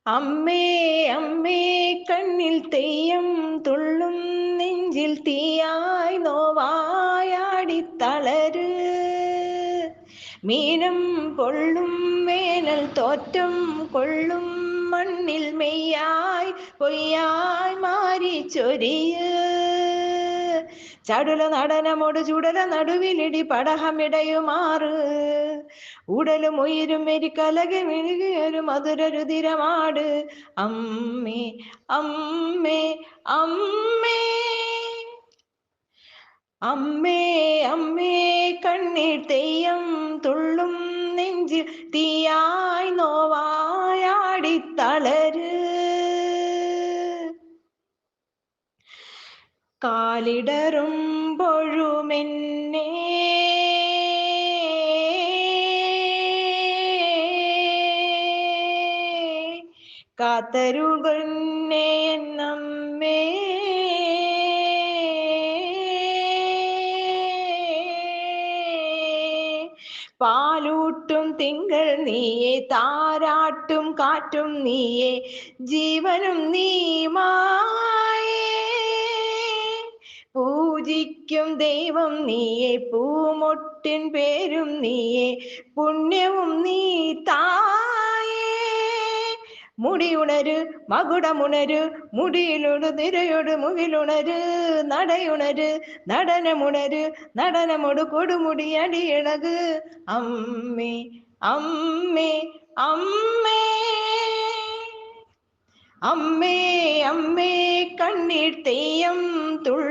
അമ്മേ അമ്മേ കണ്ണിൽ തെയ്യം തുള്ളും നെഞ്ചിൽ തീയായി നോവായാടിത്തളര് മീനം പൊള്ളും വേനൽ തോറ്റം കൊള്ളും മണ്ണിൽ മെയ്യായി പൊയ്യായി മാറി ചൊരിയ് ചടുല നടനമോട് ചുടല നടുവിലിടി പടഹമിടയുമാറ് ഉടലും ഉയരും എരിക്കലകി മെഴുകിയൊരു മധുര രുതിരമാട് അമ്മേ അമ്മേ അമ്മേ അമ്മേ അമ്മേ കണ്ണീർ തെയ്യം തുള്ളും നെഞ്ചിൽ തീയായി നോവായാടിത്തളര് കാലിടറുമ്പൊഴുമെന്നെ കാത്തരുൾകൊന്നേ എന്നമ്മേ പാലൂട്ടും തിങ്കൾ നീയെ താരാട്ടും കാറ്റും നീയെ ജീവനും നീമായേ പൂജിക്കും ദൈവം നീയെ പൂമൊട്ടിൻ പേരും നീയെ പുണ്യവും നീ തായേ മുടിയുണര് മകുടമുണര് മുടിയിലൊടു നിരയൊടു മുകിലുണര് നടയുണര് നടനമുണര് നടനമൊടു കൊടുമുടി അടിയിളക് അമ്മേ അമ്മേ അമ്മേ അമ്മേ അമ്മേ കണ്ണീർ തെയ്യം തുള്ളും